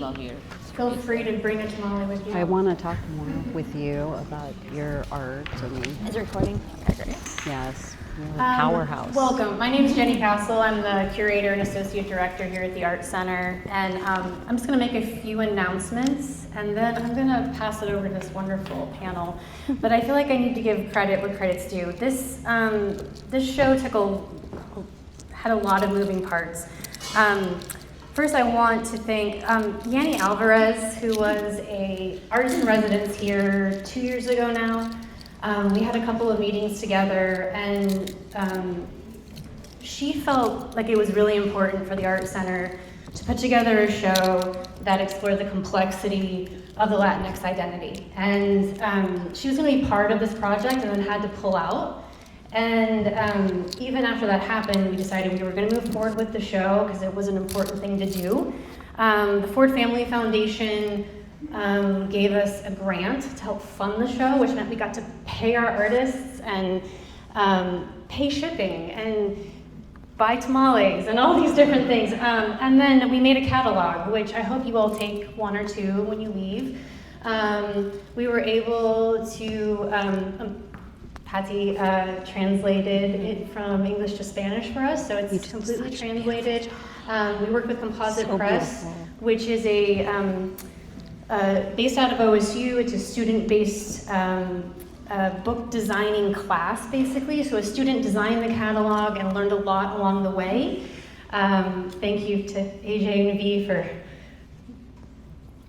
Love your Feel free to bring a tamale with you. I want to talk more with you about your art. Is it recording? Okay, great. Yes, you're a powerhouse. Welcome. My name is Jenny Castle. I'm the curator and associate director here at the Art Center. And I'm just going to make a few announcements, and then I'm going to pass it over to this wonderful panel. But I feel like I need to give credit where credit's due. This show had a lot of moving parts. First, I want to thank Yanni Alvarez, who was an artist in residence here 2 years ago now. We had a couple of meetings together, and she felt like it was really important for the Art Center to put together a show that explored the complexity of the Latinx identity. And she was going to be part of this project and then had to pull out. And even after that happened, we decided we were going to move forward with the show because it was an important thing to do. The Ford Family Foundation gave us a grant to help fund the show, which meant we got to pay our artists and pay shipping and buy tamales and all these different things. And then we made a catalog, which I hope you all take one or two when you leave. We were able to Patty translated it from English to Spanish for us, so it's completely translated. We worked with Composite Press, which is based out of OSU. It's a student-based book designing class, basically. So a student designed the catalog and learned a lot along the way. Thank you to AJ and V for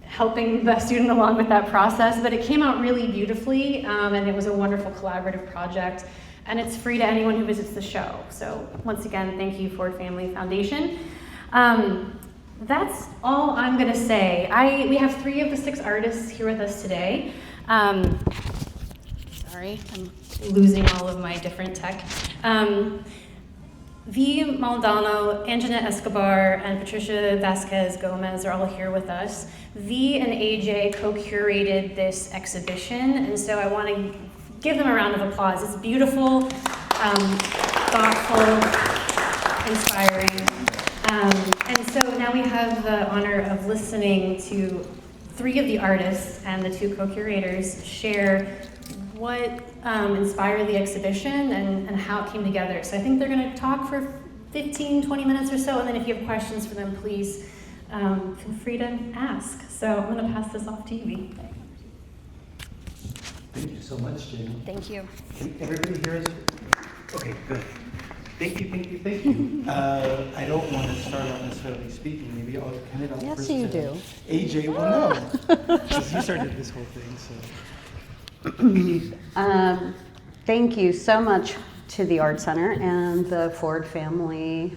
helping the student along with that process, but it came out really beautifully, and it was a wonderful collaborative project, and it's free to anyone who visits the show. So once again, thank you, Ford Family Foundation. That's all I'm gonna say. We have 3 of the 6 artists here with us today. Sorry, I'm losing all of my different tech. V. Maldonado, Angennette Escobar, and Patricia Vázquez Gómez are all here with us. V and AJ co-curated this exhibition, and so I want to give them a round of applause. It's beautiful, thoughtful, inspiring. And so now we have the honor of listening to 3 of the artists and the 2 co-curators share what inspired the exhibition and how it came together. So I think they're going to talk for 15, 20 minutes or so, and then if you have questions for them, please feel free to ask. So I'm going to pass this off to you, V. Thank you so much, Jenny. Thank you. Can everybody hear us? Okay, good. Thank you, thank you, thank you. I don't want to start out necessarily speaking. Maybe I'll hand it off Yes, first you to do. AJ. Well, no, because you started this whole thing, so. Thank you so much to the Art Center and the Ford Family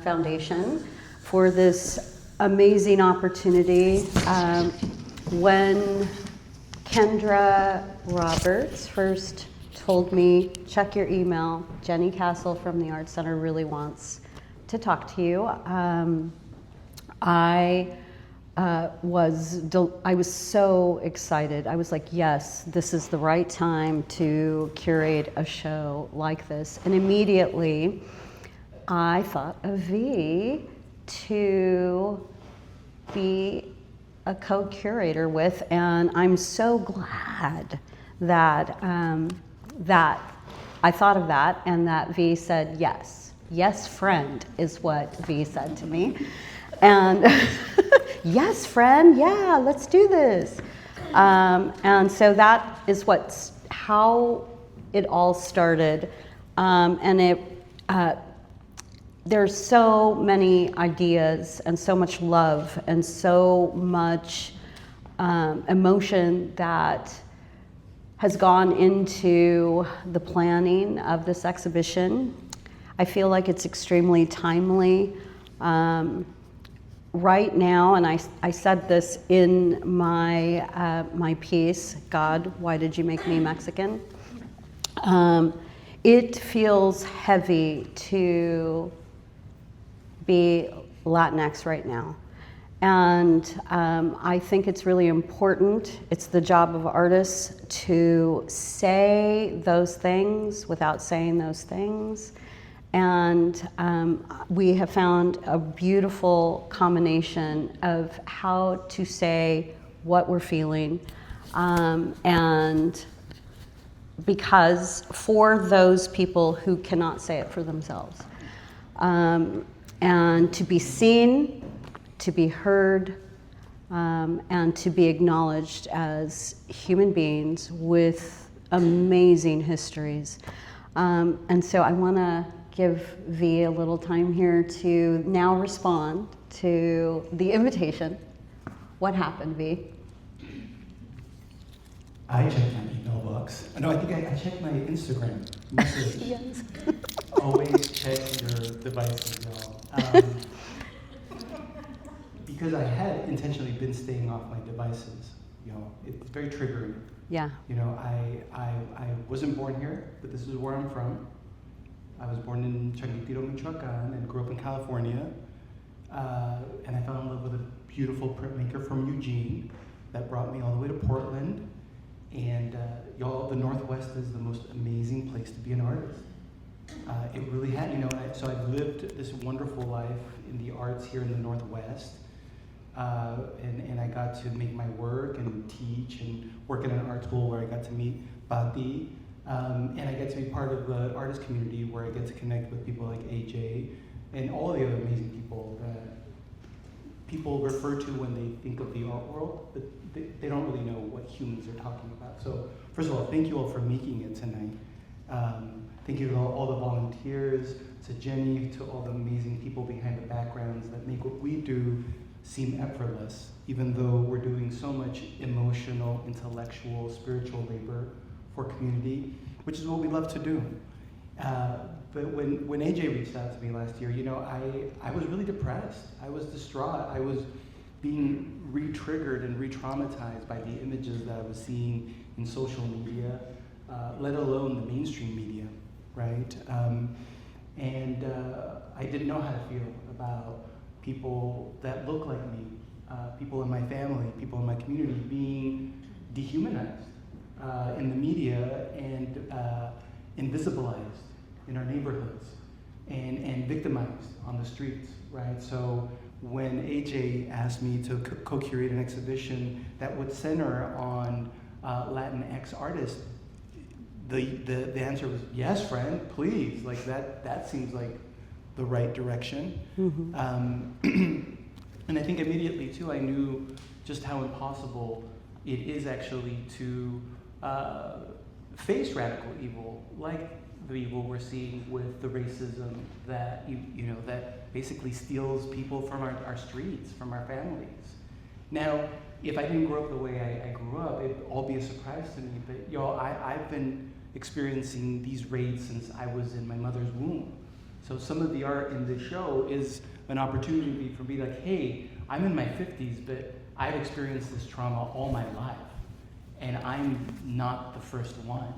Foundation for this amazing opportunity. When Kendra Roberts first told me, check your email, Jenny Castle from the Art Center really wants to talk to you, I was so excited. I was like, yes, this is the right time to curate a show like this. And immediately, I thought of V to be a co-curator with, and I'm so glad that that I thought of that, and that V said yes. Yes, friend, is what V said to me. And yes, friend, yeah, let's do this. And so that is how it all started. And there's so many ideas and so much love and so much emotion that has gone into the planning of this exhibition. I feel like it's extremely timely. Right now, and I said this in my piece, God, why did you make me Mexican? It feels heavy to be Latinx right now. And I think it's really important. It's the job of artists to say those things without saying those things. And we have found a beautiful combination of how to say what we're feeling, and because for those people who cannot say it for themselves, and to be seen, to be heard, and to be acknowledged as human beings with amazing histories. And so I want to give V a little time here to now respond to the invitation. What happened, V? I checked my email box. No, I think I checked my Instagram message. Yes. Always check your devices, y'all. Because I had intentionally been staying off my devices. You know, it's very triggering. Yeah. You know, I wasn't born here, but this is where I'm from. I was born in Changuitiro, Michoacan, and grew up in California. And I fell in love with a beautiful printmaker from Eugene that brought me all the way to Portland. And y'all, the Northwest is the most amazing place to be an artist. It really had, you know, so I've lived this wonderful life in the arts here in the Northwest. And I got to make my work and teach and work in an art school where I got to meet Patti. And I get to be part of the artist community where I get to connect with people like AJ and all the other amazing people that people refer to when they think of the art world, but they don't really know what humans are talking about. So first of all, thank you all for making it tonight. Thank you to all the volunteers, to Jenny, to all the amazing people behind the backgrounds that make what we do seem effortless, even though we're doing so much emotional, intellectual, spiritual labor for community, which is what we love to do. But when AJ reached out to me last year, you know, I was really depressed. I was distraught. I was being re-triggered and re-traumatized by the images that I was seeing in social media, let alone the mainstream media, right? And I didn't know how to feel about people that look like me, people in my family, people in my community being dehumanized in the media and invisibilized in our neighborhoods and victimized on the streets, right? So when AJ asked me to co-curate an exhibition that would center on Latinx artists, the answer was, yes, friend, please. Like that seems like the right direction. Mm-hmm. And I think immediately too, I knew just how impossible it is actually to face radical evil, like the evil we're seeing with the racism that you know that basically steals people from our streets, from our families. Now, if I didn't grow up the way I grew up, it'd all be a surprise to me. But y'all, I've been experiencing these raids since I was in my mother's womb. So some of the art in this show is an opportunity for me, like, hey, I'm in my 50s, but I've experienced this trauma all my life, and I'm not the first one,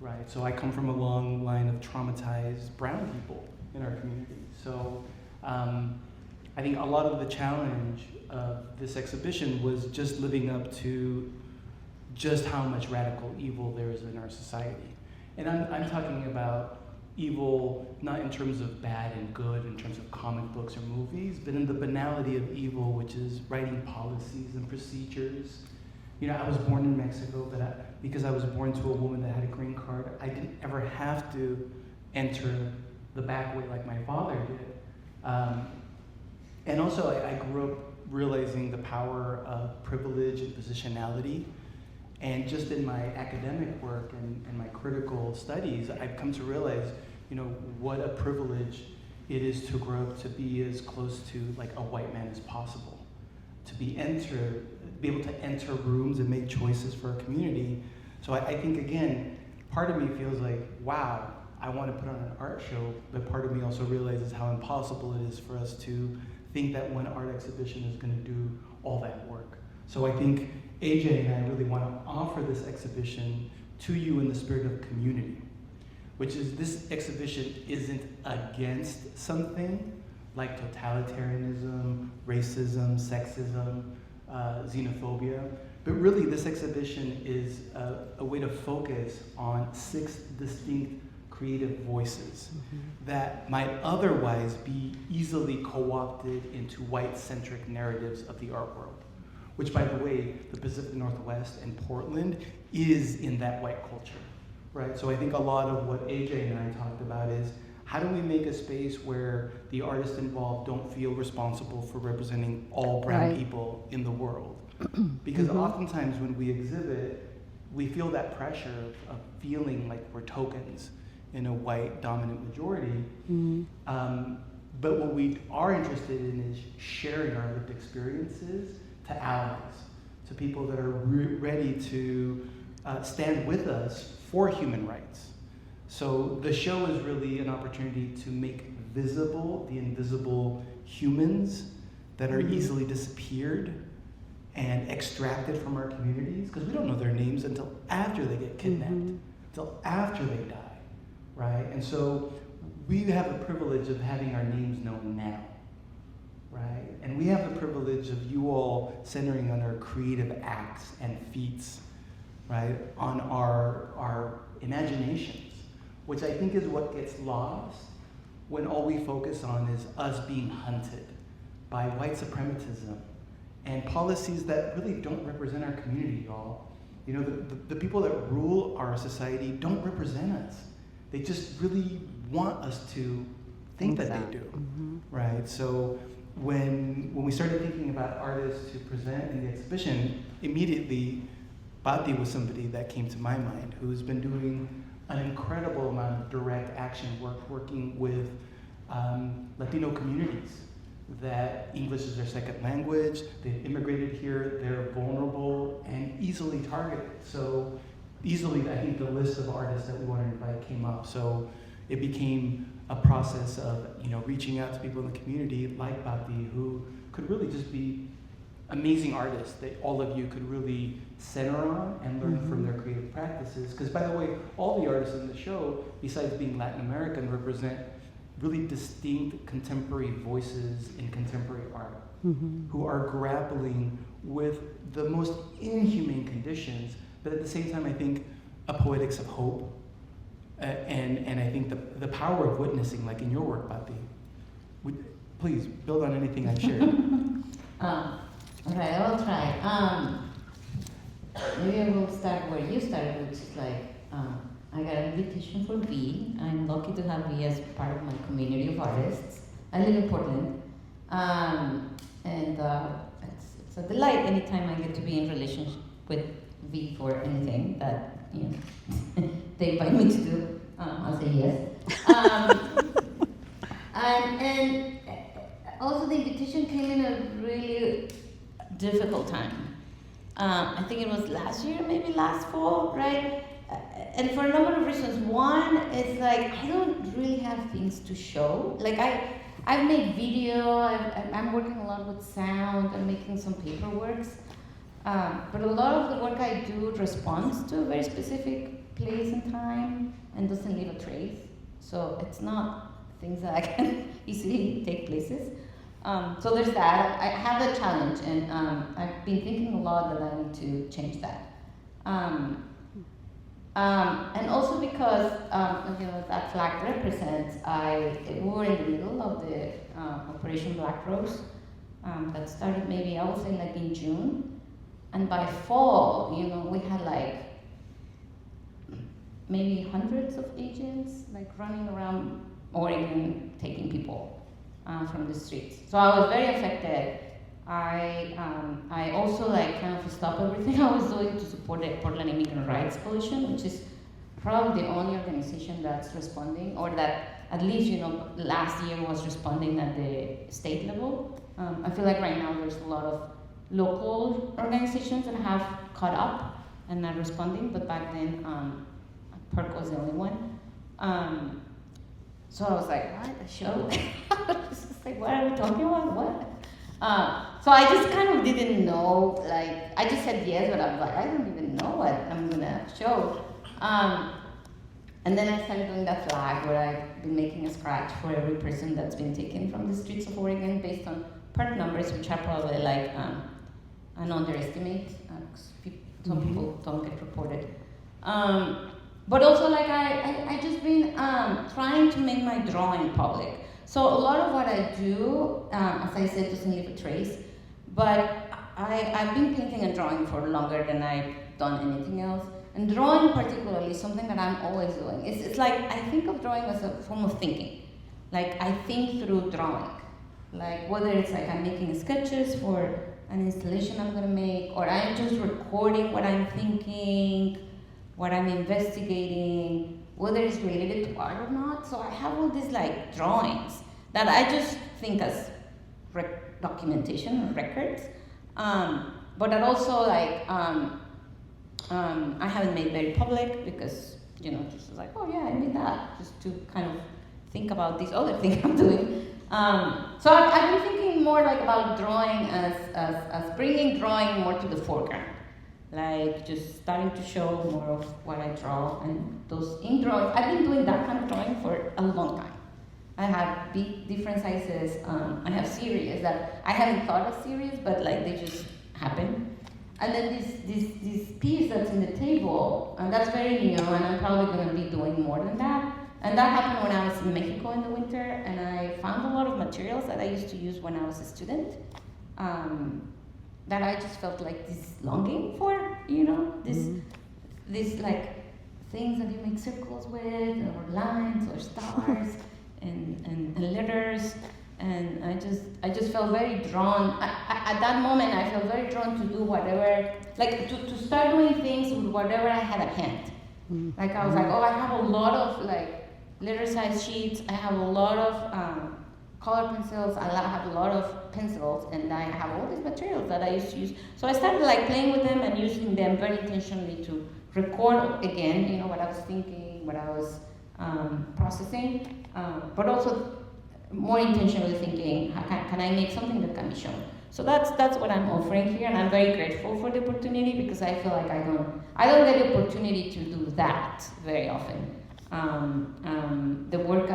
right? So I come from a long line of traumatized brown people in our community. So I think a lot of the challenge of this exhibition was just living up to just how much radical evil there is in our society. And I'm talking about evil not in terms of bad and good, in terms of comic books or movies, but in the banality of evil, which is writing policies and procedures. You know, I was born in Mexico, but because I was born to a woman that had a green card, I didn't ever have to enter the back way like my father did. And also, I grew up realizing the power of privilege and positionality. And just in my academic work and my critical studies, I've come to realize, you know, what a privilege it is to grow up to be as close to like a white man as possible. To be able to enter rooms and make choices for a community. So I think, again, part of me feels like, wow, I want to put on an art show, but part of me also realizes how impossible it is for us to think that one art exhibition is going to do all that work. So I think AJ and I really want to offer this exhibition to you in the spirit of community, which is this exhibition isn't against something like totalitarianism, racism, sexism, xenophobia, but really this exhibition is a way to focus on 6 distinct creative voices that might otherwise be easily co-opted into white-centric narratives of the art world, which, by the way, the Pacific Northwest and Portland is in that white culture, right? So I think a lot of what AJ and I talked about is, how do we make a space where the artists involved don't feel responsible for representing all brown people in the world? Because oftentimes when we exhibit, we feel that pressure of feeling like we're tokens in a white dominant majority. But what we are interested in is sharing our lived experiences to allies, to people that are ready to stand with us for human rights. So the show is really an opportunity to make visible the invisible humans that are easily disappeared and extracted from our communities, because we don't know their names until after they get kidnapped, until after they die, right? And so we have the privilege of having our names known now, right? And we have the privilege of you all centering on our creative acts and feats, right? On our imaginations, which I think is what gets lost when all we focus on is us being hunted by white supremacism and policies that really don't represent our community, y'all. You know, the people that rule our society don't represent us. They just really want us to think that they do, right? So when we started thinking about artists to present in the exhibition, immediately Patti was somebody that came to my mind, who's been doing an incredible amount of direct action work working with Latino communities that English is their second language, they've immigrated here, they're vulnerable and easily targeted. So easily, I think the list of artists that we wanted to invite came up. So it became a process of, you know, reaching out to people in the community like Patti, who could really just be amazing artists that all of you could really center on and learn from their creative practices. Because, by the way, all the artists in the show, besides being Latin American, represent really distinct contemporary voices in contemporary art who are grappling with the most inhumane conditions, but at the same time, I think, a poetics of hope. And I think the power of witnessing, like in your work, Patti. Please, build on anything I've shared. Okay, I'll try. Maybe I will start where you started, which is like, I got an invitation for V. I'm lucky to have V as part of my community of artists. I live in Portland, and it's a delight anytime I get to be in relationship with V for anything that, you know, they invite me to do. I'll say yes. And also the invitation came in a really difficult time. I think it was last year, maybe last fall, right? And for a number of reasons. One is like, I don't really have things to show. Like I've made video, I'm working a lot with sound, I'm making some paperworks. But a lot of the work I do responds to a very specific place and time and doesn't leave a trace. So it's not things that I can easily take places. So there's that. I have that challenge, and I've been thinking a lot that I need to change that. And also because you know, that flag represents, we were in the middle of the Operation Black Rose that started maybe, I would say, like in June, and by fall, you know, we had like maybe hundreds of agents like running around Oregon taking people from the streets. So I was very affected. I also like kind of stopped everything I was doing to support the Portland Immigrant Rights Coalition, which is probably the only organization that's responding, or that at least, you know, last year was responding at the state level. I feel like right now there's a lot of local organizations that have caught up and are responding, but back then PERC was the only one. So I was like, what, a show? It's just like, what are we talking about, what? So I just kind of didn't know, like, I just said yes, but I was like, I don't even know what I'm gonna show. And then I started doing that flag where I've been making a scratch for every person that's been taken from the streets of Oregon based on PERC numbers, which are probably like an underestimate. Some people don't get reported. But also, like, I just been trying to make my drawing public. So a lot of what I do, as I said, doesn't leave a trace. But I've been painting and drawing for longer than I've done anything else. And drawing particularly is something that I'm always doing. It's like, I think of drawing as a form of thinking. Like, I think through drawing. Like, whether it's like I'm making sketches for an installation I'm gonna make, or I'm just recording what I'm thinking, what I'm investigating, whether it's related to art or not. So I have all these like drawings that I just think as documentation or records, but that also like I haven't made very public because, you know, just like, oh yeah, I made that, just to kind of think about these other things I'm doing. So I've been thinking more like about drawing as bringing drawing more to the foreground. Like just starting to show more of what I draw, and those ink drawings. I've been doing that kind of drawing for a long time. I have big, different sizes. I have series that I haven't thought of series, but like they just happen. And then this piece that's in the table, and that's very new, and I'm probably going to be doing more than that. And that happened when I was in Mexico in the winter, and I found a lot of materials that I used to use when I was a student. That I just felt like this longing for, you know, this like things that you make circles with, or lines, or stars, and letters, and I just felt very drawn. At that moment, I felt very drawn to do whatever, like to start doing things with whatever I had at hand. Like I was like, oh, I have a lot of like letter-sized sheets. I have a lot of color pencils, I have a lot of pencils, and I have all these materials that I used to use. So I started like playing with them and using them very intentionally to record again, you know, what I was thinking, what I was processing, but also more intentionally thinking, can I make something that can be shown? So that's what I'm offering here, and I'm very grateful for the opportunity because I feel like I don't get the opportunity to do that very often. The work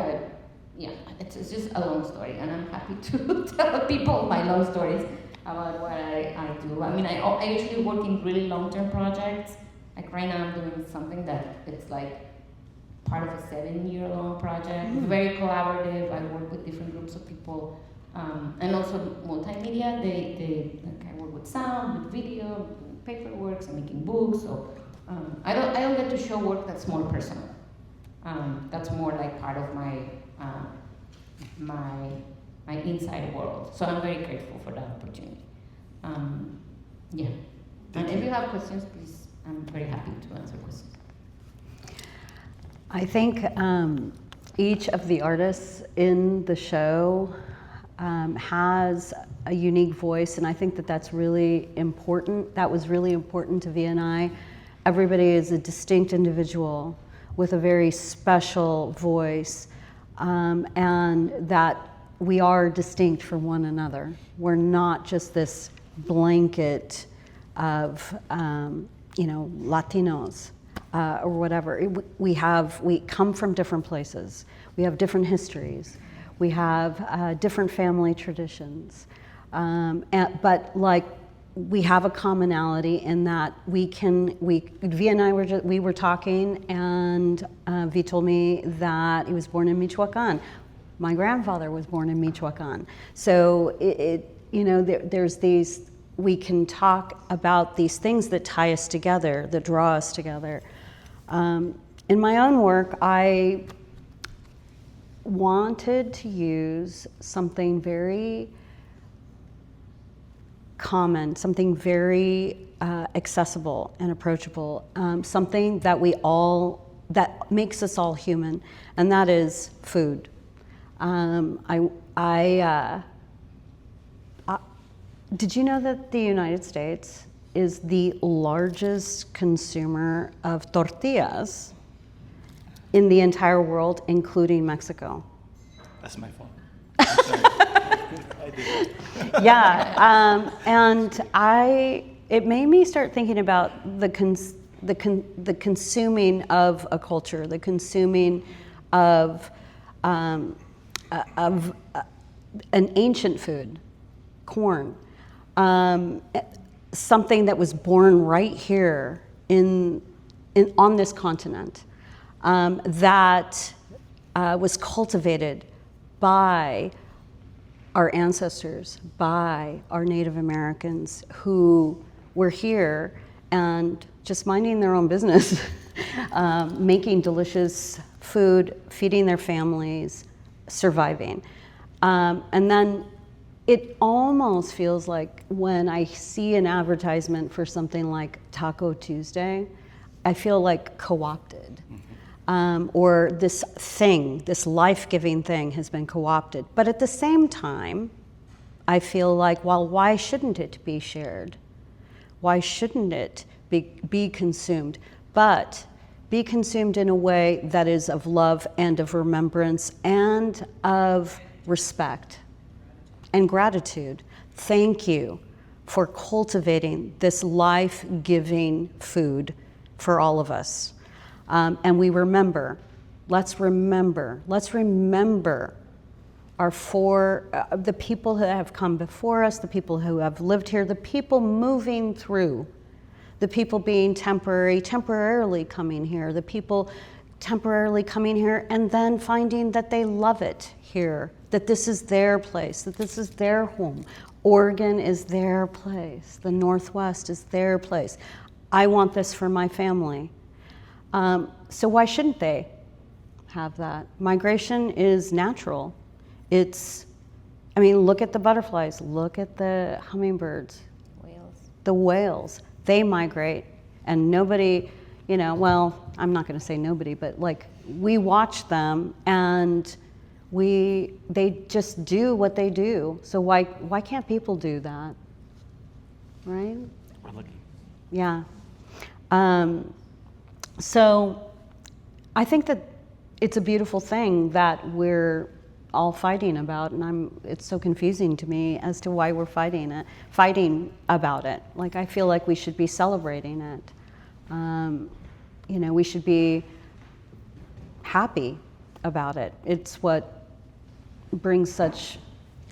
yeah, it's just a long story, and I'm happy to tell people my long stories about what I do. I mean, I usually work in really long-term projects. Like right now I'm doing something that it's like part of a 7-year-long project, very collaborative. I work with different groups of people, and also multimedia. Like I work with sound, with video, paperwork, I'm making books. So I don't get to show work that's more personal. That's more like part of my my inside world. So I'm very grateful for that opportunity. Yeah. And if you have questions, please, I'm very happy to answer questions. I think each of the artists in the show has a unique voice, and I think that that's really important. That was really important to V and I. Everybody is a distinct individual with a very special voice, and that we are distinct from one another. We're not just this blanket of, Latinos or whatever. We come from different places. We have different histories. We have different family traditions. But like, we have a commonality in that V and I were talking, and V told me that he was born in Michoacan. My grandfather was born in Michoacan. So there's these, we can talk about these things that tie us together, that draw us together. In my own work, I wanted to use something very common, something very accessible and approachable, something that that makes us all human, and that is food. Did you know that the United States is the largest consumer of tortillas in the entire world, including Mexico? That's my fault. I did. Yeah, and it made me start thinking about the consuming of a culture, the consuming of an ancient food, corn, something that was born right here on this continent. that was cultivated by our ancestors, by our Native Americans who were here and just minding their own business, making delicious food, feeding their families, surviving. And then it almost feels like when I see an advertisement for something like Taco Tuesday, I feel like co-opted. Or this thing, this life-giving thing has been co-opted. But at the same time, I feel like, well, why shouldn't it be shared? Why shouldn't it be consumed? But be consumed in a way that is of love and of remembrance and of respect and gratitude. Thank you for cultivating this life-giving food for all of us. And we remember, let's remember the people that have come before us, the people who have lived here, the people moving through, the people being temporarily coming here, the people temporarily coming here and then finding that they love it here, that this is their place, that this is their home. Oregon is their place. The Northwest is their place. I want this for my family. So why shouldn't they have that? Migration is natural. Look at the butterflies, look at the hummingbirds. The whales, they migrate, and nobody, I'm not gonna say nobody, but like we watch them and they just do what they do. So why can't people do that, right? We're lucky. Yeah. So I think that it's a beautiful thing that we're all fighting about, and it's so confusing to me as to why we're fighting about it. Like, I feel like we should be celebrating it. We should be happy about it. It's what brings such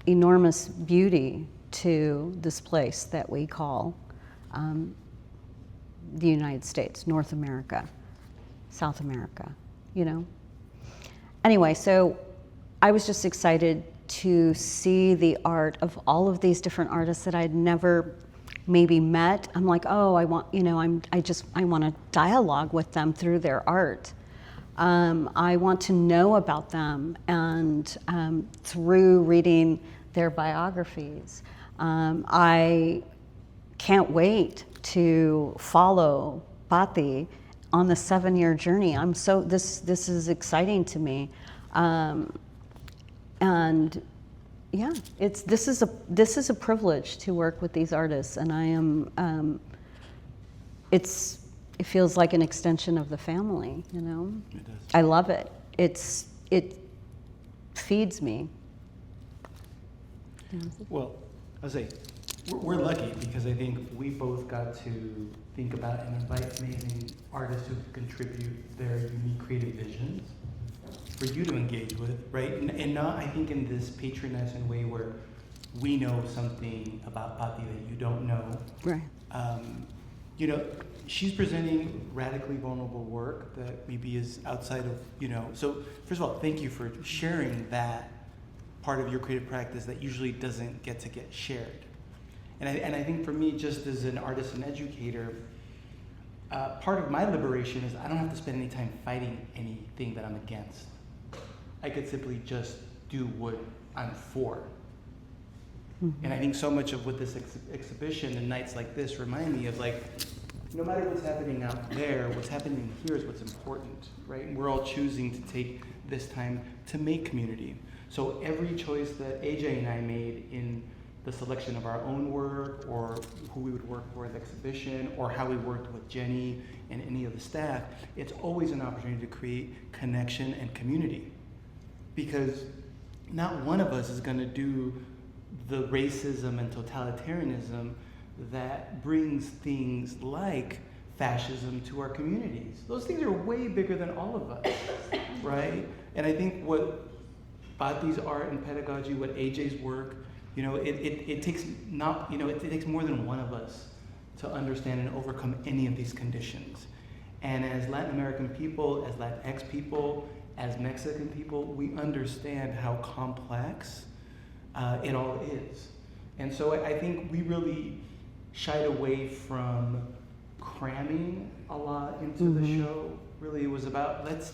enormous beauty to this place that we call the United States, North America, South America, Anyway, so I was just excited to see the art of all of these different artists that I'd never maybe met. I'm like, oh, I want to dialogue with them through their art. I want to know about them, and through reading their biographies. I can't wait to follow Patti on the 7-year journey. This is exciting to me. And yeah, this is a privilege to work with these artists, and I am. It feels like an extension of the family, It does. I love it. It feeds me. Yeah. Well, I'll say we're lucky because I think we both got to think about and invite amazing artists who contribute their unique creative visions for you to engage with, right? And not, I think, in this patronizing way where we know something about Patti that you don't know. Right. She's presenting radically vulnerable work that maybe is outside of, So first of all, thank you for sharing that part of your creative practice that usually doesn't get shared. And I think for me, just as an artist and educator, part of my liberation is I don't have to spend any time fighting anything that I'm against. I could simply just do what I'm for. Mm-hmm. And I think so much of what this exhibition and nights like this remind me of, like, no matter what's happening out there, what's happening here is what's important, right? And we're all choosing to take this time to make community. So every choice that AJ and I made in the selection of our own work, or who we would work for at the exhibition, or how we worked with Jenny and any of the staff, it's always an opportunity to create connection and community. Because not one of us is gonna do the racism and totalitarianism that brings things like fascism to our communities. Those things are way bigger than all of us, right? And I think what Patti's art and pedagogy, what AJ's work, it takes it takes more than one of us to understand and overcome any of these conditions. And as Latin American people, as Latinx people, as Mexican people, we understand how complex it all is. And so I think we really shied away from cramming a lot into the show. Really, it was about let's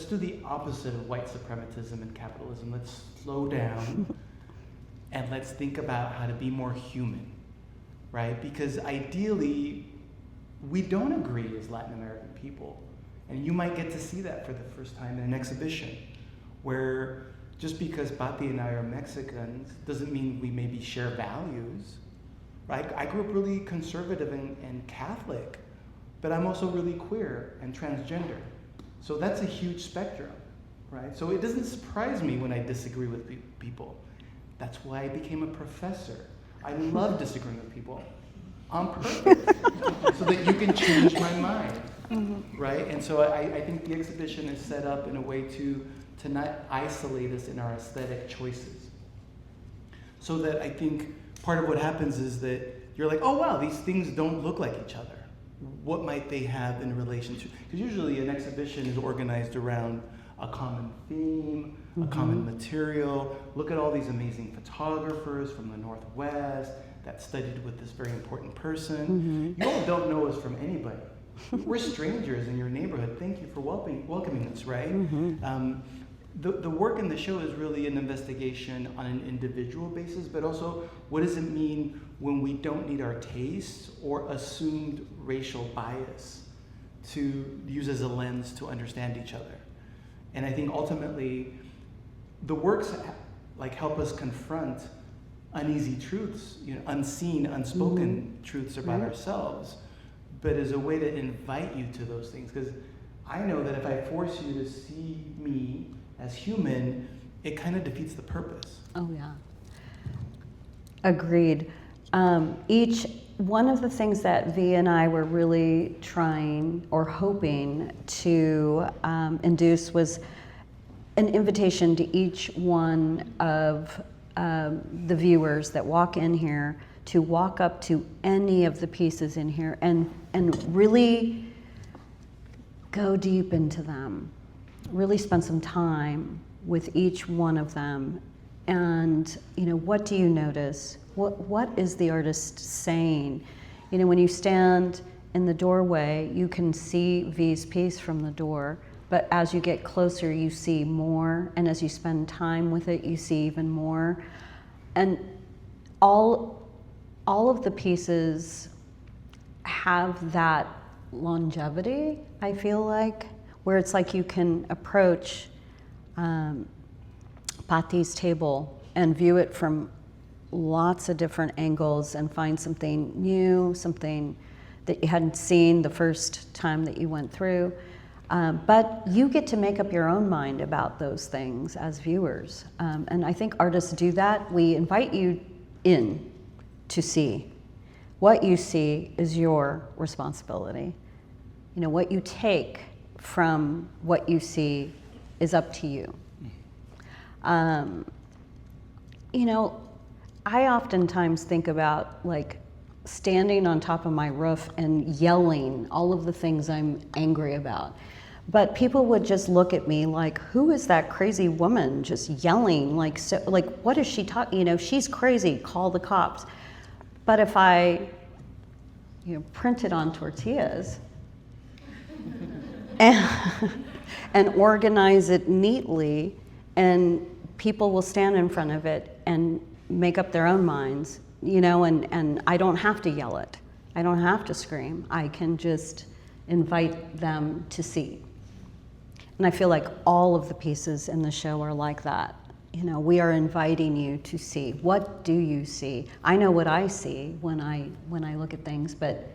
do the opposite of white supremacism and capitalism. Let's slow down and let's think about how to be more human, right? Because ideally, we don't agree as Latin American people. And you might get to see that for the first time in an exhibition, where just because Pati and I are Mexicans doesn't mean we maybe share values, right? I grew up really conservative and Catholic, but I'm also really queer and transgender. So that's a huge spectrum, right? So it doesn't surprise me when I disagree with people. That's why I became a professor. I love disagreeing with people on purpose, so that you can change my mind, right? And so I think the exhibition is set up in a way to not isolate us in our aesthetic choices. So that I think part of what happens is that you're like, oh wow, these things don't look like each other. What might they have in relation to? Because usually an exhibition is organized around a common theme, a common material. Look at all these amazing photographers from the Northwest that studied with this very important person. You all don't know us from anybody. We're strangers in your neighborhood. Thank you for welcoming us, right? The work in the show is really an investigation on an individual basis, but also what does it mean when we don't need our tastes or assumed racial bias to use as a lens to understand each other. And I think ultimately the works like help us confront uneasy truths, unseen, unspoken truths about ourselves, but as a way to invite you to those things. Because I know that if I force you to see me as human, it kind of defeats the purpose. Oh yeah. Agreed. Each one of the things that V and I were really trying or hoping to induce was an invitation to each one of the viewers that walk in here to walk up to any of the pieces in here and really go deep into them. Really spend some time with each one of them. And, what do you notice? What is the artist saying? When you stand in the doorway, you can see V's piece from the door, but as you get closer, you see more. And as you spend time with it, you see even more. And all of the pieces have that longevity, I feel like, where it's like you can approach Pati's table and view it from lots of different angles and find something new, something that you hadn't seen the first time that you went through. But you get to make up your own mind about those things as viewers. And I think artists do that. We invite you in to see. What you see is your responsibility. What you take from what you see is up to you. I oftentimes think about standing on top of my roof and yelling all of the things I'm angry about. But people would just look at me like, who is that crazy woman just yelling? What is she talking? She's crazy, call the cops. But if I print it on tortillas and organize it neatly, and people will stand in front of it and make up their own minds, and I don't have to yell it. I don't have to scream. I can just invite them to see. And I feel like all of the pieces in the show are like that. We are inviting you to see. What do you see? I know what I see when I look at things, but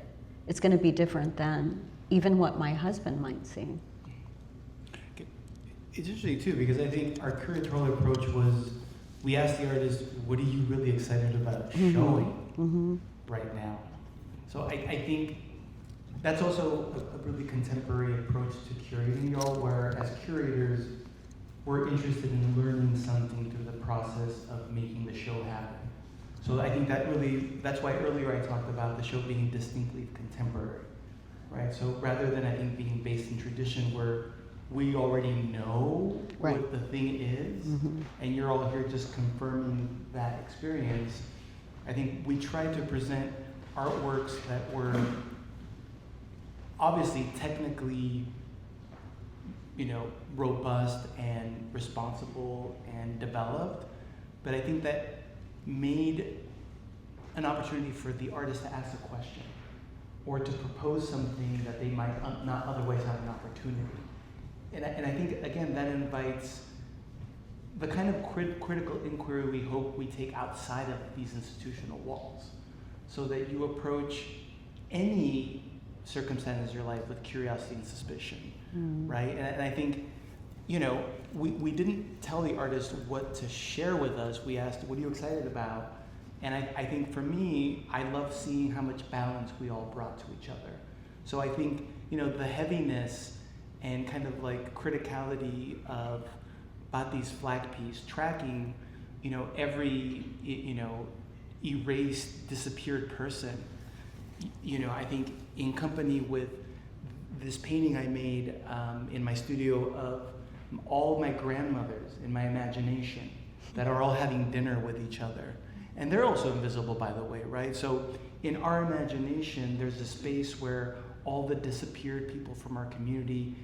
it's going to be different than even what my husband might see. It's interesting too, because I think our curatorial approach was, we asked the artist, what are you really excited about showing right now? So I think that's also a really contemporary approach to curating, y'all, where as curators, we're interested in learning something through the process of making the show happen. So I think that's why earlier I talked about the show being distinctly contemporary, right? So rather than, I think, being based in tradition where we already know Right. what the thing is, and you're all here just confirming that experience, I think we tried to present artworks that were obviously technically, robust and responsible and developed, but I think that made an opportunity for the artist to ask a question or to propose something that they might not otherwise have an opportunity. And I think, again, that invites the kind of critical inquiry we hope we take outside of these institutional walls, so that you approach any circumstance in your life with curiosity and suspicion, right? And I think, we didn't tell the artist what to share with us. We asked, what are you excited about? And I think for me, I love seeing how much balance we all brought to each other. So I think, the heaviness and kind of like criticality of Bati's flag piece, tracking, every, erased, disappeared person, I think in company with this painting I made in my studio of all my grandmothers in my imagination that are all having dinner with each other. And they're also invisible, by the way, right? So in our imagination, there's a space where all the disappeared people from our community,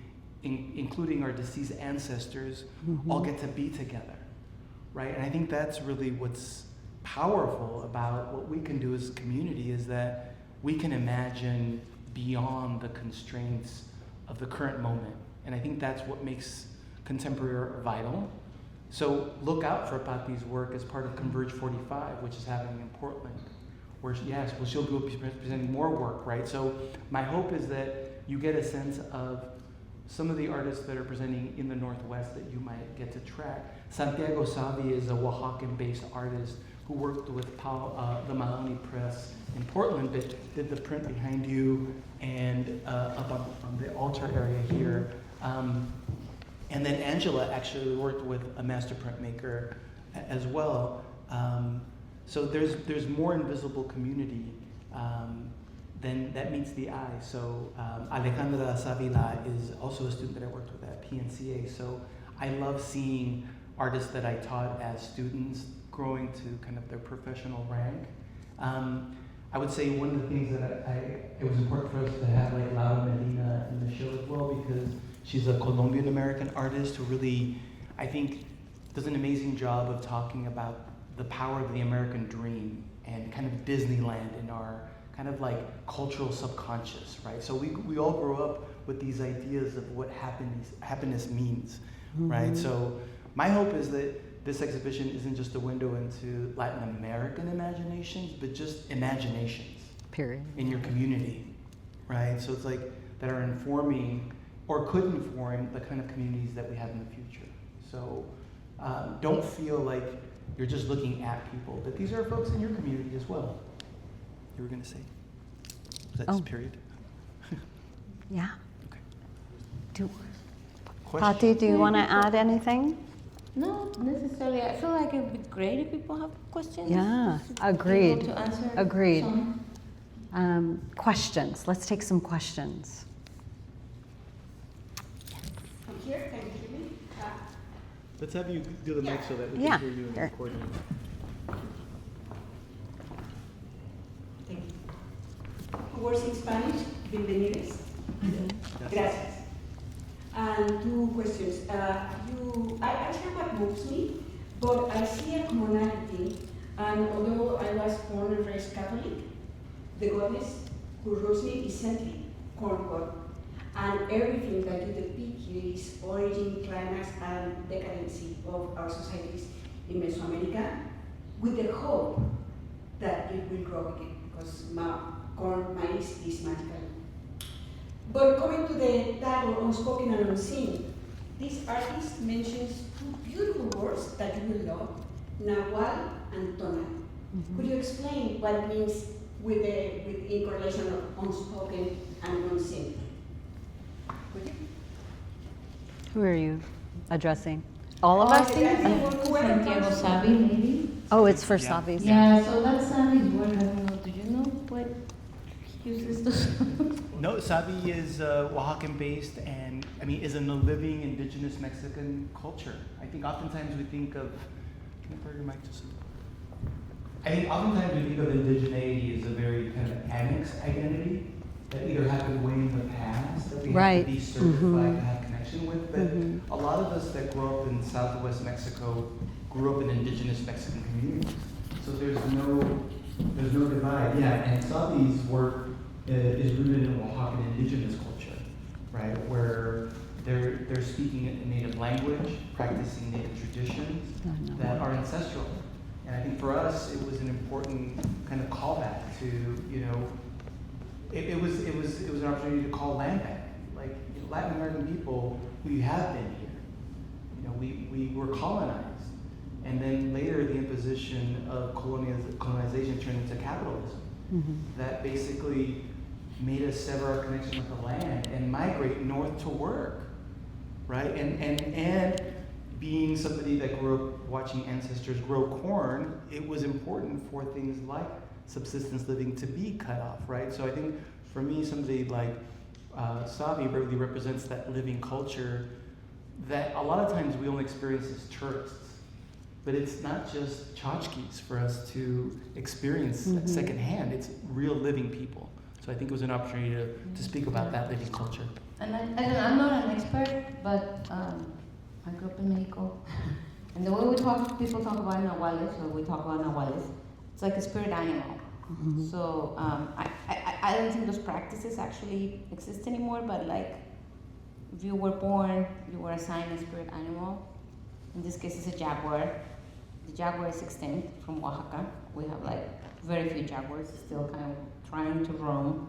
including our deceased ancestors, all get to be together, right? And I think that's really what's powerful about what we can do as a community, is that we can imagine beyond the constraints of the current moment. And I think that's what makes contemporary art vital. So look out for Pati's work as part of Converge 45, which is happening in Portland, where she'll be presenting more work, right? So my hope is that you get a sense of some of the artists that are presenting in the Northwest that you might get to track. Santiago Savi is a Oaxacan-based artist who worked with the Maloney Press in Portland, but did the print behind you and up on the altar area here. And then Angela actually worked with a master printmaker as well. So there's more invisible community than that meets the eye. So Alejandra Savila is also a student that I worked with at PNCA. So I love seeing artists that I taught as students growing to kind of their professional rank. I would say one of the things that it was important for us to have like Laura Medina in the show as well, because she's a Colombian American artist who really, I think, does an amazing job of talking about the power of the American dream and kind of Disneyland in our kind of like cultural subconscious, right? So we all grow up with these ideas of what happiness means, right? So my hope is that this exhibition isn't just a window into Latin American imaginations, but just imaginations. Period. In your community, right? So it's like that are informing or could inform the kind of communities that we have in the future. So don't feel like you're just looking at people, but these are folks in your community as well. You were gonna say? That's period. Yeah. Okay. Pati, do you want to add anything? No, necessarily. I feel like it would be great if people have questions. Yeah, Just agreed. able to answer Agreed. some. Questions. Let's take some questions. I'm here, can you hear me? Let's have you do the mic so that we Yeah. can hear you in the Here. recording. Thank you. Words in Spanish, bienvenidos. Gracias. And two questions. I share what moves me, but I see a commonality, and although I was born and raised Catholic, the goddess who rules me is simply corn god. And everything that you depict here is origin, climax, and decadency of our societies in Mesoamerica, with the hope that it will grow again, because corn, maize is magical. But coming to the title, Unspoken and Unseen, this artist mentions two beautiful words that you will love, Nahual and Tonal. Could you explain what it means with in correlation of unspoken and unseen? Could you? Who are you addressing? All of us? Santiago Savi, maybe? Oh, it's for Yeah. Savis. Yeah, so that's Savi's work. I don't know. Do you know what use this? No, Sabi is Oaxacan-based and, is a living indigenous Mexican culture. I think oftentimes we think of, can I borrow your mic just a little? I think oftentimes we think of indigeneity as a very kind of annexed identity that either happened way in the past that we have to be certified to have connection with. But a lot of us that grow up in Southwest Mexico grew up in indigenous Mexican communities. So there's no divide. Yeah, and Sabi's work is rooted in Oaxacan indigenous culture, right? Where they're speaking a native language, practicing native traditions that are ancestral. And I think for us, it was an important kind of callback to, it was an opportunity to call land back. Like, Latin American people, we have been here. We were colonized. And then later, the imposition of colonization turned into capitalism. That basically made us sever our connection with the land and migrate north to work, right? And being somebody that grew up watching ancestors grow corn, it was important for things like subsistence living to be cut off, right? So I think for me, somebody like Sabi really represents that living culture that a lot of times we only experience as tourists. But it's not just tchotchkes for us to experience secondhand. It's real living people. So I think it was an opportunity to speak about that living culture. And I'm not an expert, but I grew up in Mexico. And the way people talk about nahuales, or we talk about nahuales, it's like a spirit animal. So I don't think those practices actually exist anymore, but like if you were born, you were assigned a spirit animal. In this case, it's a jaguar. The jaguar is extinct from Oaxaca. We have like very few jaguars still kind of trying to roam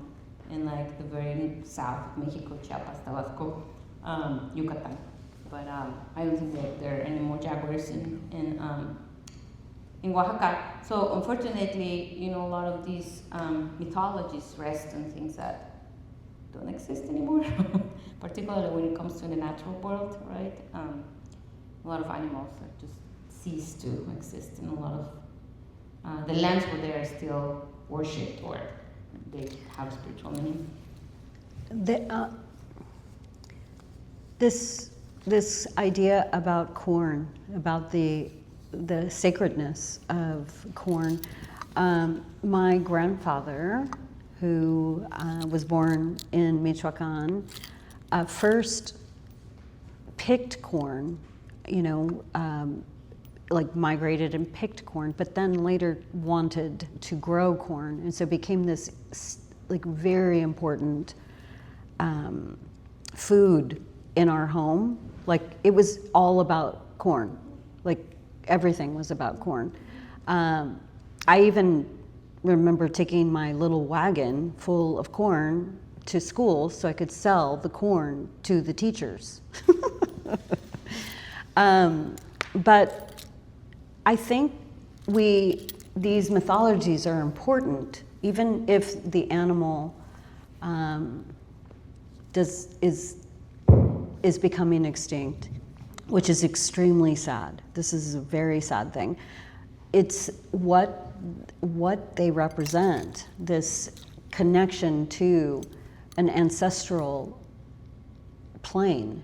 in like the very south of Mexico, Chiapas, Tabasco, Yucatan. But I don't think that there are any more jaguars in Oaxaca. So unfortunately, a lot of these mythologies rest on things that don't exist anymore, particularly when it comes to the natural world, right? A lot of animals that just cease to exist, and a lot of the lands where they are still worshipped or they have spiritual meaning. This idea about corn, about the sacredness of corn. My grandfather, who was born in Michoacan, first picked corn, like migrated and picked corn, but then later wanted to grow corn, and so became this like very important food in our home. Like it was all about corn, like everything was about corn. I even remember taking my little wagon full of corn to school so I could sell the corn to the teachers. But I think these mythologies are important, even if the animal is becoming extinct, which is extremely sad. This is a very sad thing. It's what they represent, this connection to an ancestral plane.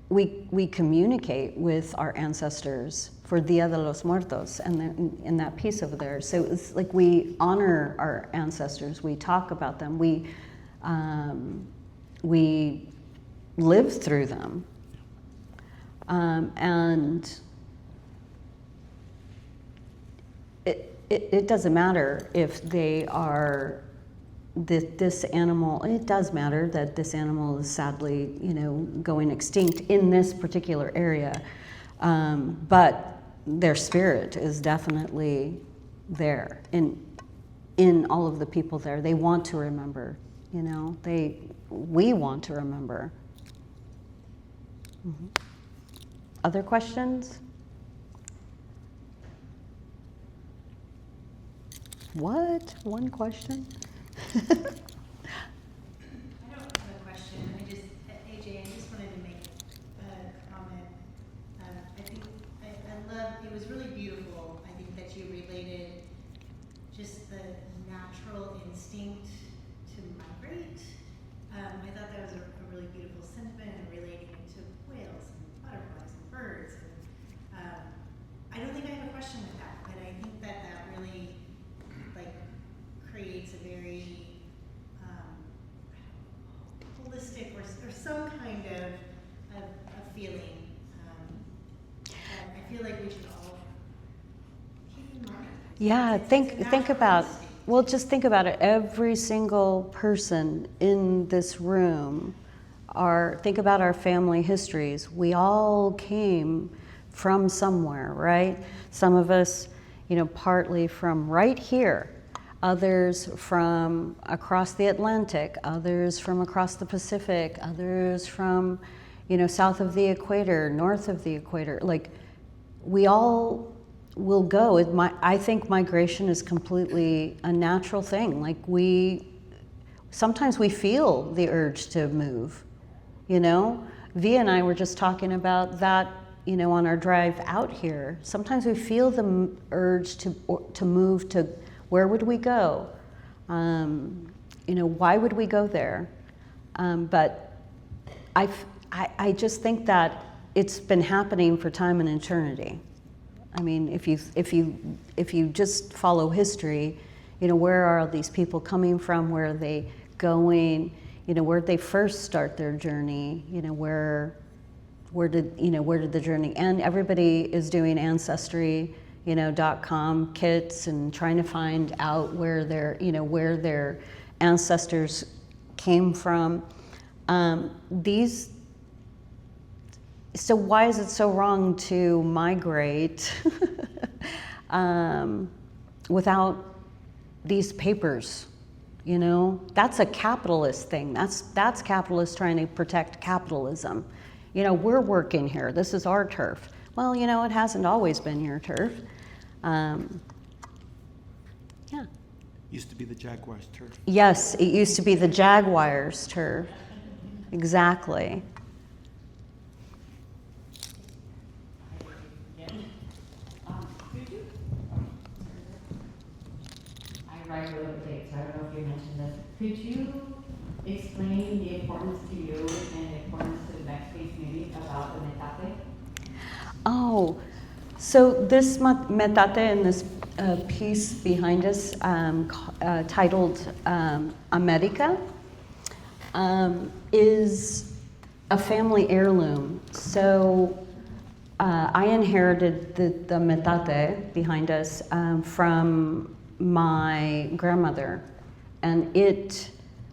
We communicate with our ancestors for Dia de los Muertos and in that piece over there. So it's like we honor our ancestors, we talk about them, we live through them. And it doesn't matter if they are this animal. It does matter that this animal is sadly, going extinct in this particular area, but their spirit is definitely there in all of the people there. They want to remember, we want to remember. Mm-hmm. Other questions? What? One question? I don't have a question. AJ, I just wanted to make a comment. I love, it was really beautiful. I think that you related just the natural instinct Yeah, think about, well, just think about it. Every single person in this room, think about our family histories. We all came from somewhere, right? Some of us, partly from right here, others from across the Atlantic, others from across the Pacific, others from, south of the equator, north of the equator. Like, we all will go. I think migration is completely a natural thing. Like, sometimes we feel the urge to move, Via and I were just talking about that, on our drive out here. Sometimes we feel the urge to move to, where would we go? Why would we go there? But I just think that it's been happening for time and eternity. I mean, if you just follow history, where are all these people coming from? Where are they going? Where did they first start their journey? Where did the journey end? Everybody is doing Ancestry, .com kits and trying to find out where their ancestors came from. So why is it so wrong to migrate without these papers? That's a capitalist thing. That's capitalists trying to protect capitalism. We're working here. This is our turf. Well, it hasn't always been your turf. Yeah. Used to be the Jaguars' turf. Yes, it used to be the Jaguars' turf. Exactly. I write a little bit, so I don't know if you mentioned this. Could you explain the importance to you and the importance to the Mexican community about the metate? Oh, so this metate in this piece behind us, titled America, is a family heirloom. So I inherited the metate behind us from my grandmother, and it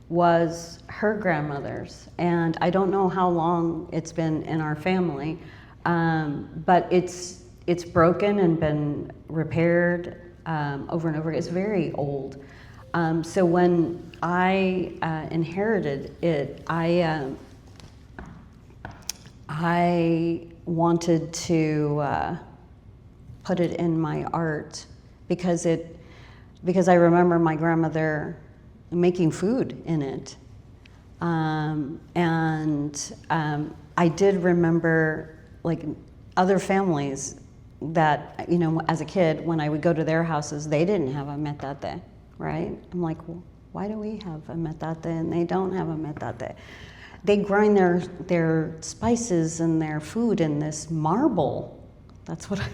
was her grandmother's, and I don't know how long it's been in our family, but it's broken and been repaired over and over. It's very old. So when I inherited it, I wanted to put it in my art because I remember my grandmother making food in it. I did remember like other families that, as a kid, when I would go to their houses, they didn't have a metate, right? I'm like, well, why do we have a metate and they don't have a metate? They grind their spices and their food in this marble. That's what I'm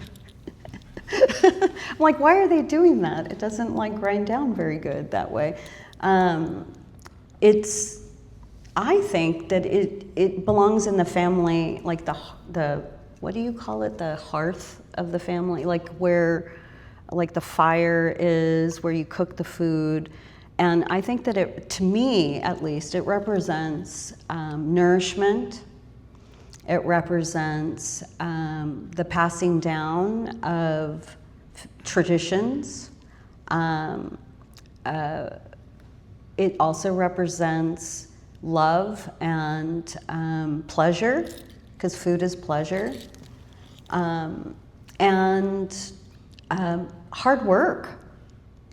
like, why are they doing that? It doesn't grind down very good that way. I think that it belongs in the family, like the what do you call it? The hearth of the family, where the fire is, where you cook the food. And I think that to me at least, it represents nourishment. It represents the passing down of traditions. It also represents love and pleasure, because food is pleasure, and hard work.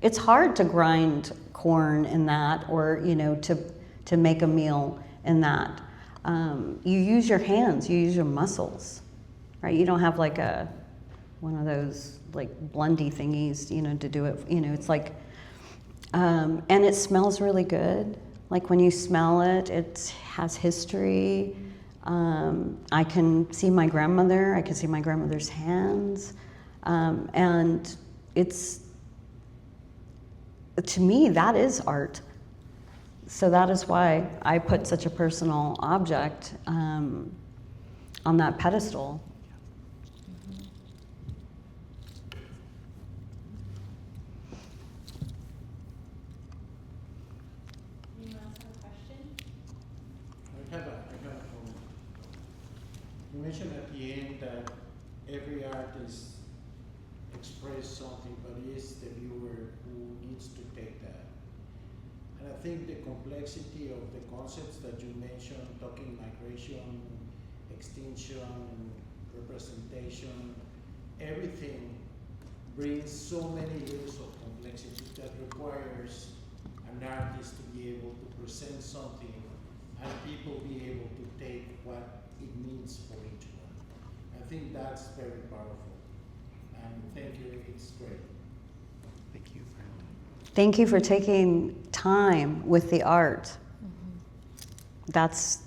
It's hard to grind corn in that, or to make a meal in that. You use your hands, you use your muscles, right? You don't have one of those blundy thingies, to do it. It's and it smells really good. When you smell it, it has history. I can see my grandmother. I can see my grandmother's hands, and to me, that is art. So that is why I put such a personal object on that pedestal. I have a comment. You mentioned at the end that every artist express something, but it's the viewer who needs to take that. And I think the complexity of the concepts that you mentioned, talking migration, extinction, representation, everything brings so many layers of complexity that requires an artist to be able to present something and people be able to take what it means for each one. I think that's very powerful. And thank you, it's great. Thank you. Thank you for taking time with the art. That's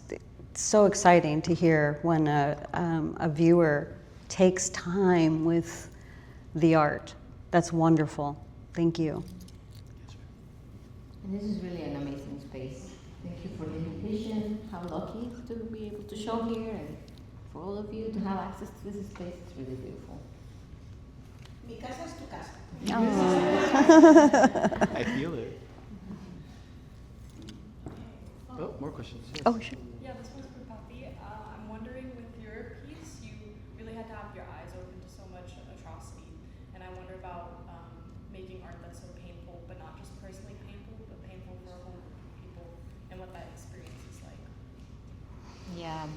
so exciting to hear when a viewer takes time with the art. That's wonderful. Thank you. And this is really an amazing space. Thank you for the invitation. How lucky to be able to show here, and for all of you to have access to this space. It's really beautiful. Mi casa es tu casa. I feel it. Oh, more questions. Yes. Oh, sure. Yeah, this one's for Puppy. I'm wondering, with your piece, you really had to have your eyes open to so much atrocity, and I wonder about making art that's so painful, but not just personally painful, but painful for a whole group of people, and what that experience is like. Yeah.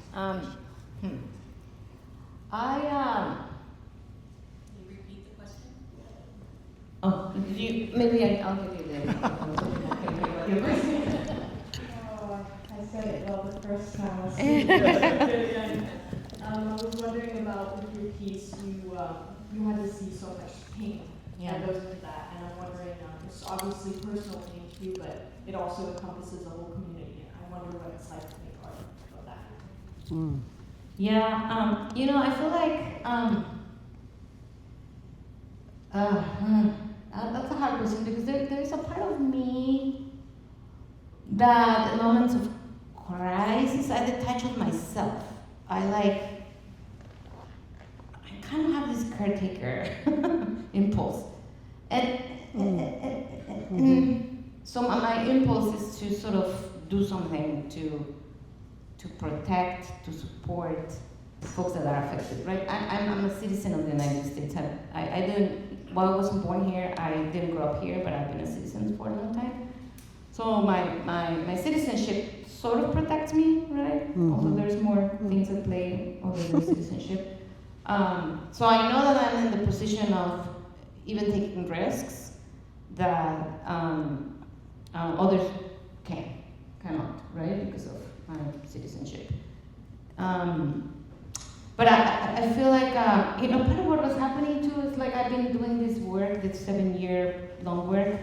Can you repeat the question? Oh, maybe I'll give you the. I said it well the first time. I'll say it again. I was wondering about, with your piece, you had to see so much pain that goes into that, and I'm wondering, it's obviously personal pain to you, but it also encompasses a whole community, and I wonder what it's like to make art about that. Mm. Yeah, I feel like that's a hard question, because there's a part of me that in moments of crisis I detach of myself. I kind of have this caretaker impulse, and so my impulse is to sort of do something to protect, to support folks that are affected, right? I'm a citizen of the United States. I didn't, while I wasn't born here, I didn't grow up here, but I've been a citizen for a long time. So my citizenship sort of protects me, right? Mm-hmm. Although there's more things at play other than citizenship. So I know that I'm in the position of even taking risks that others cannot, right? Because of my citizenship. But I feel like, part of what was happening too is like I've been doing this work, this 7-year-long work.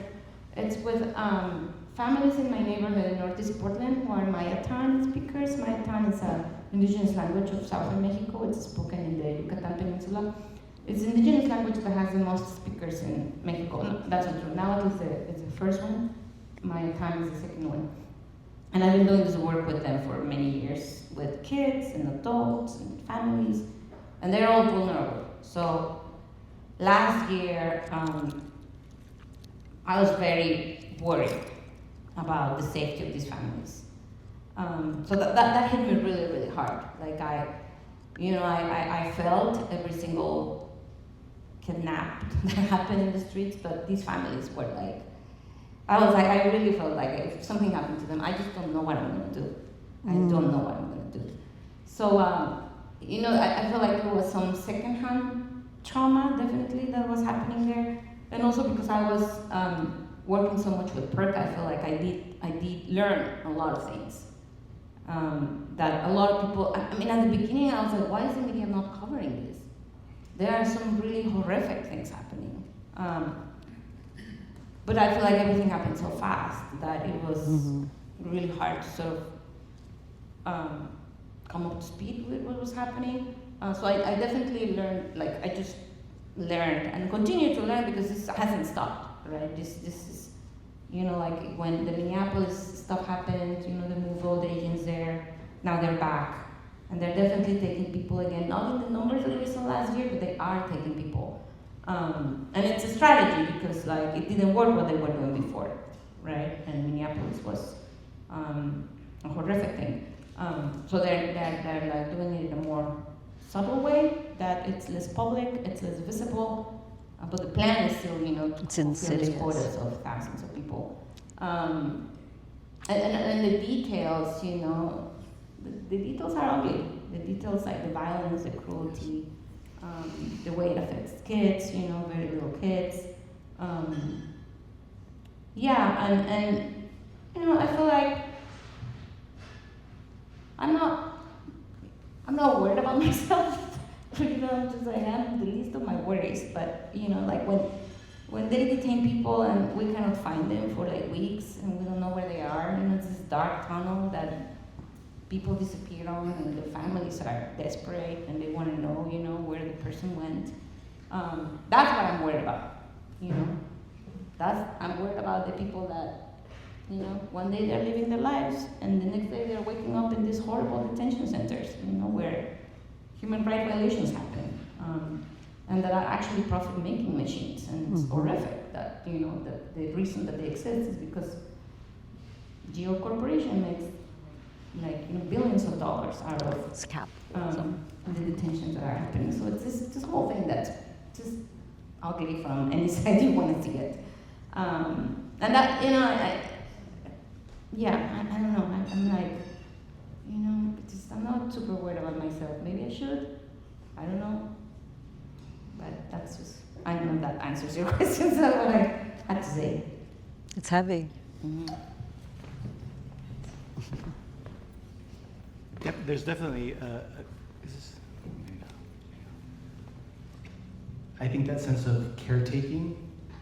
It's with families in my neighborhood in Northeast Portland who are Mayatan speakers. Mayatan is an indigenous language of southern Mexico. It's spoken in the Yucatan Peninsula. It's an indigenous language that has the most speakers in Mexico. No, that's not true. Now it's the first one. Mayatan is the second one. And I've been doing this work with them for many years, with kids and adults and families, and they're all vulnerable. So last year, I was very worried about the safety of these families. So that hit me really, really hard. Like I felt every single kidnap that happened in the streets, but these families were like, I really felt like if something happened to them, I just don't know what I'm gonna do. I don't know what I'm gonna do. So, I feel like there was some secondhand trauma, definitely, that was happening there. And also because I was working so much with PERC, I feel like I did learn a lot of things. That a lot of people, at the beginning I was like, why is the media not covering this? There are some really horrific things happening. But I feel like everything happened so fast that it was really hard to sort of come up to speed with what was happening. So I definitely learned, I just learned and continue to learn because this hasn't stopped, right? This is, when the Minneapolis stuff happened, they moved all the agents there, now they're back. And they're definitely taking people again, not in the numbers that we saw last year, but they are taking people. And it's a strategy because it didn't work what they were doing before, right? And Minneapolis was a horrific thing. So they're like doing it in a more subtle way, that it's less public, it's less visible, but the plan is still, to It's fulfill insidious. these quotas of thousands of people. And the details, the details are ugly. The details like the violence, the cruelty, the way it affects kids, very little kids. And I feel like I'm not worried about myself. I am the least of my worries. But like when they detain people and we cannot find them for like weeks and we don't know where they are, it's this dark tunnel that people disappear on, and the families are desperate and they want to know, where the person went. That's what I'm worried about. I'm worried about the people that, one day they're living their lives and the next day they're waking up in these horrible detention centers, where human rights violations happen, and that are actually profit-making machines. And it's horrific that, that the reason that they exist is because Geo Corporation makes billions of dollars out of the detentions that are happening. So it's this whole thing that's just ugly from any side you want to see it. And that, I don't know. I'm like, I'm not super worried about myself. Maybe I should. I don't know. But that's just, I don't know if that answers your question. That's what I had to say. It's heavy. Mm-hmm. Yep, there's definitely I think that sense of caretaking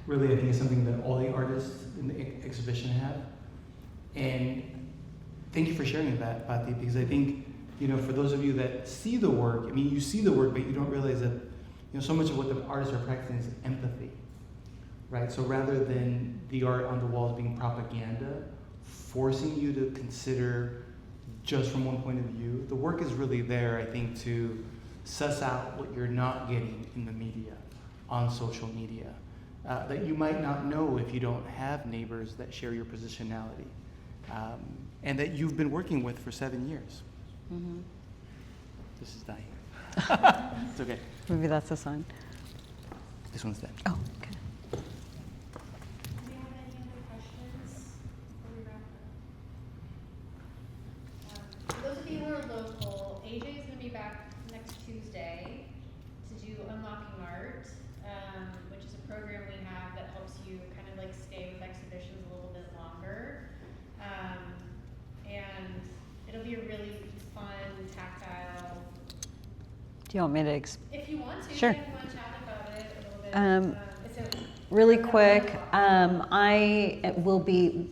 really, I think, is something that all the artists in the exhibition have. And thank you for sharing that, Pati, because I think, for those of you that see the work, you see the work, but you don't realize that, so much of what the artists are practicing is empathy, right? So rather than the art on the walls being propaganda, forcing you to consider just from one point of view, the work is really there, I think, to suss out what you're not getting in the media, on social media, that you might not know if you don't have neighbors that share your positionality, and that you've been working with for 7 years. Mm-hmm. This is dying. It's okay. Maybe that's a sign. This one's dead. Oh, okay. Do you have any other questions before we wrap up? For those of you who are local, AJ is going to be back next Tuesday to do Unlocking Art, which is a program we have that helps you kind of like stay with exhibitions a little bit longer. And it'll be a really fun, tactile. Do you want me to If you want to, Sure. you want to chat about it a little bit. It's a really quick, I will be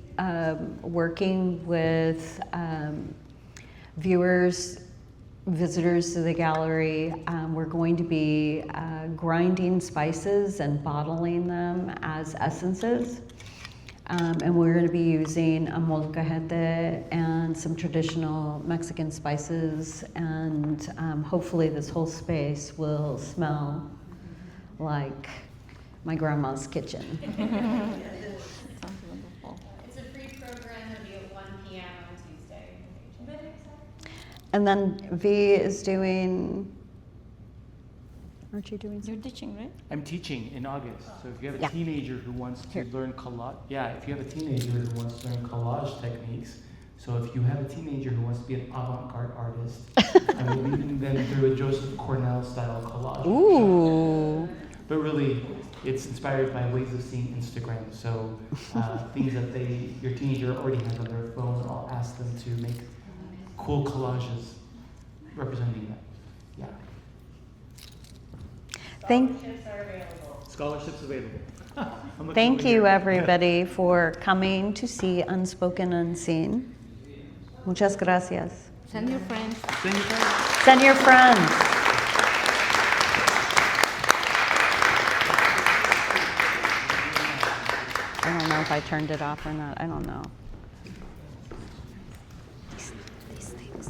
working with viewers, visitors to the gallery. We're going to be grinding spices and bottling them as essences. And we're going to be using a molcajete and some traditional Mexican spices, and hopefully this whole space will smell like my grandma's kitchen. Sounds wonderful. It's a free program. It'll be at 1 p.m. on Tuesday. And then V is doing, aren't you doing You're teaching, right? I'm teaching in August, so if you have a Yeah. teenager who wants to Here. learn collage, if you have a teenager who wants to learn collage techniques, so if you have a teenager who wants to be an avant-garde artist, I'm leading them through a Joseph Cornell style collage. Ooh. But really, it's inspired by ways of seeing Instagram. So things that your teenager already has on their phone, I'll ask them to make cool collages representing that. Yeah. Scholarships are available. Scholarships available. I'm looking Thank over you, here. everybody, for coming to see Unspoken Unseen. Muchas gracias. Send your friends. Send your friends. Send your friends. I don't know if I turned it off or not. I don't know. These things.